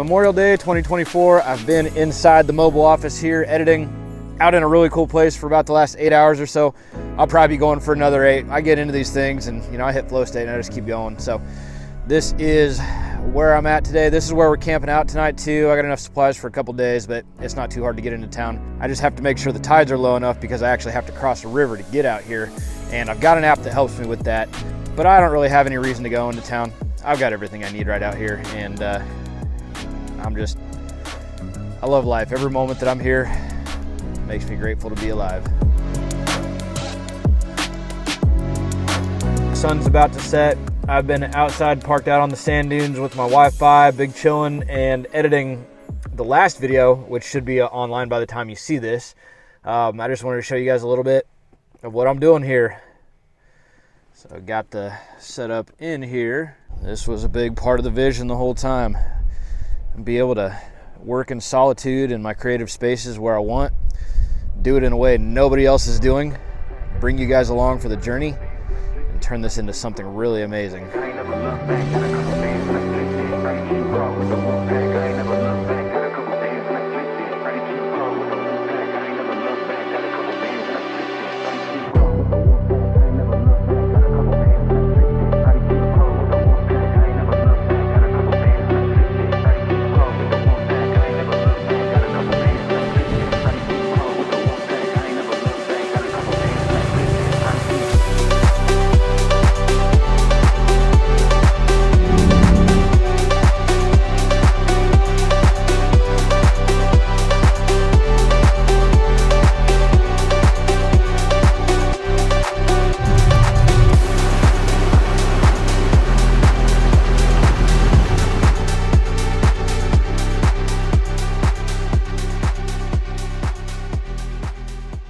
Memorial Day 2024. I've been inside the mobile office here editing out in a really cool place for about the last 8 hours or so. I'll probably be going for another 8. I get into these things and I hit flow state and I just keep going. So this is where I'm at today. This is where we're camping out tonight too. I got enough supplies for a couple days, but it's not too hard to get into town. I just have to make sure the tides are low enough because I actually have to cross a river to get out here. And I've got an app that helps me with that, but I don't really have any reason to go into town. I've got everything I need right out here, and I love life. Every moment that I'm here makes me grateful to be alive. The sun's about to set. I've been outside, parked out on the sand dunes with my Wi-Fi, big chillin', and editing the last video, which should be online by the time you see this. I just wanted to show you guys a little bit of what I'm doing here. So I got the setup in here. This was a big part of the vision the whole time. Be able to work in solitude in my creative spaces where I want, do it in a way nobody else is doing, bring you guys along for the journey, and turn this into something really amazing.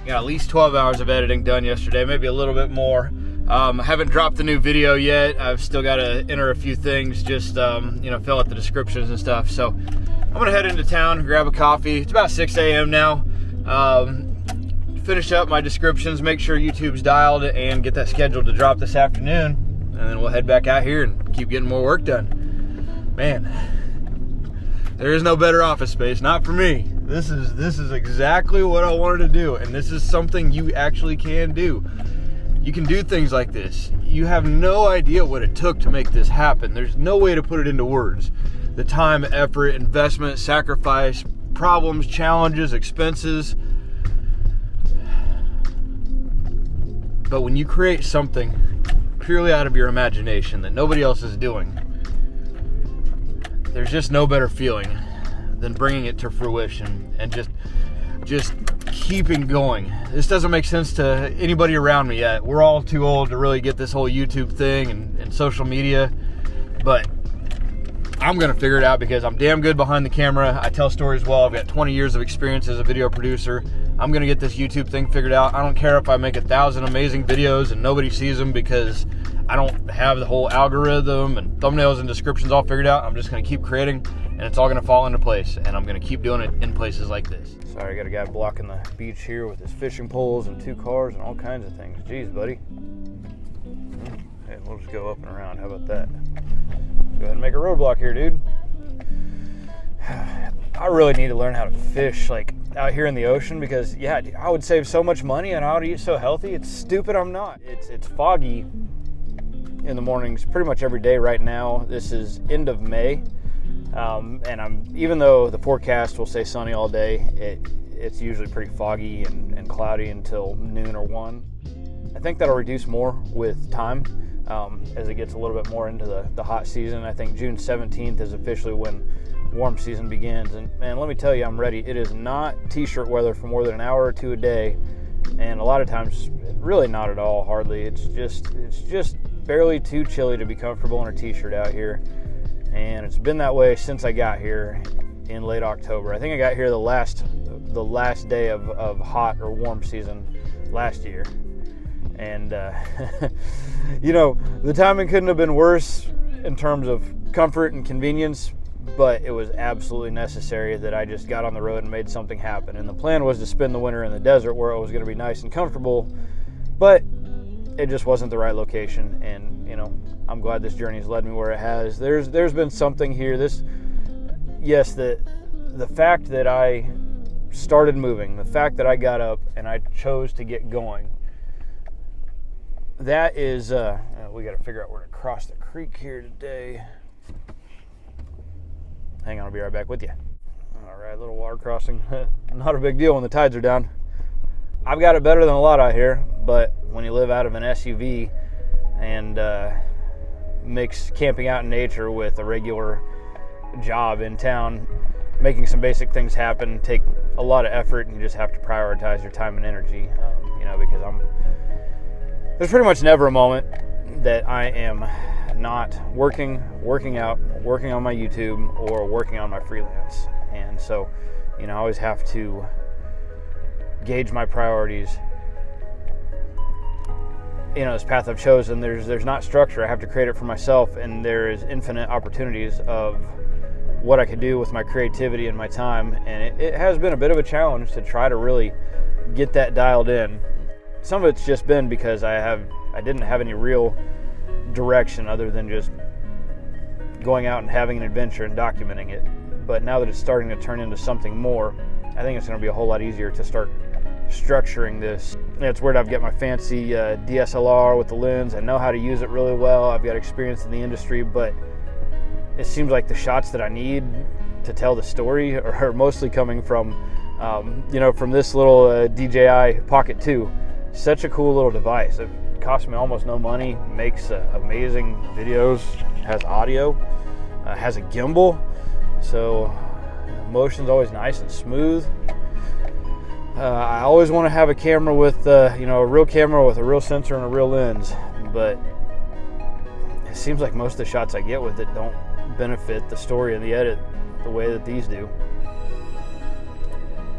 Got at least 12 hours of editing done yesterday, maybe a little bit more. I haven't dropped the new video yet. I've still got to enter a few things, just fill out the descriptions and stuff. So I'm gonna head into town, grab a coffee. It's about 6 a.m. now. Finish up my descriptions, make sure YouTube's dialed, and get that scheduled to drop this afternoon. And then we'll head back out here and keep getting more work done. Man, there is no better office space, not for me. This is exactly what I wanted to do, and this is something you actually can do. You can do things like this. You have no idea what it took to make this happen. There's no way to put it into words. The time, effort, investment, sacrifice, problems, challenges, expenses. But when you create something purely out of your imagination that nobody else is doing, there's just no better feeling than bringing it to fruition and just keeping going. This doesn't make sense to anybody around me yet. We're all too old to really get this whole YouTube thing and social media, but I'm gonna figure it out because I'm damn good behind the camera. I tell stories well. I've got 20 years of experience as a video producer. I'm gonna get this YouTube thing figured out. I don't care if I make 1,000 amazing videos and nobody sees them because I don't have the whole algorithm and thumbnails and descriptions all figured out. I'm just gonna keep creating, and it's all gonna fall into place, and I'm gonna keep doing it in places like this. Sorry, I got a guy blocking the beach here with his fishing poles and 2 cars and all kinds of things. Jeez, buddy. Hey, we'll just go up and around. How about that? Go ahead and make a roadblock here, dude. I really need to learn how to fish like out here in the ocean because, yeah, I would save so much money and I would eat so healthy. It's stupid I'm not. It's foggy in the mornings pretty much every day right now. This is end of May. And even though the forecast will say sunny all day, it's usually pretty foggy and cloudy until noon or 1. I think that'll reduce more with time as it gets a little bit more into the hot season. I think June 17th is officially when warm season begins. And man, let me tell you, I'm ready. It is not t-shirt weather for more than an hour or 2 a day. And a lot of times, really not at all, hardly. It's just barely too chilly to be comfortable in a t-shirt out here. And it's been that way since I got here in late October. I think I got here the last day of hot or warm season last year. And the timing couldn't have been worse in terms of comfort and convenience, but it was absolutely necessary that I just got on the road and made something happen. And the plan was to spend the winter in the desert where it was going to be nice and comfortable, but it just wasn't the right location. And I'm glad this journey has led me where it has. There's been something here. This, yes, the fact that I started moving, the fact that I got up and I chose to get going, that is, we got to figure out where to cross the creek here today. Hang on, I'll be right back with you. All right, little water crossing. Not a big deal when the tides are down. I've got it better than a lot out here, but when you live out of an SUV and mix camping out in nature with a regular job in town, making some basic things happen take a lot of effort, and you just have to prioritize your time and energy, because there's pretty much never a moment that I am not working out, working on my YouTube, or working on my freelance. And so, I always have to gauge my priorities. This path I've chosen, there's not structure. I have to create it for myself, and there is infinite opportunities of what I could do with my creativity and my time. And it has been a bit of a challenge to try to really get that dialed in. Some of it's just been because I didn't have any real direction other than just going out and having an adventure and documenting it. But now that it's starting to turn into something more, I think it's going to be a whole lot easier to start structuring this. It's weird, I've got my fancy DSLR with the lens. I know how to use it really well. I've got experience in the industry, but it seems like the shots that I need to tell the story are mostly coming from, from this little DJI Pocket 2. Such a cool little device. It cost me almost no money, makes amazing videos, has audio, has a gimbal, so motion's always nice and smooth. I always want to have a camera with, a real camera with a real sensor and a real lens, but it seems like most of the shots I get with it don't benefit the story and the edit the way that these do.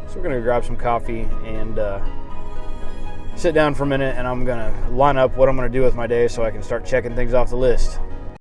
So we're going to grab some coffee and sit down for a minute, and I'm going to line up what I'm going to do with my day so I can start checking things off the list.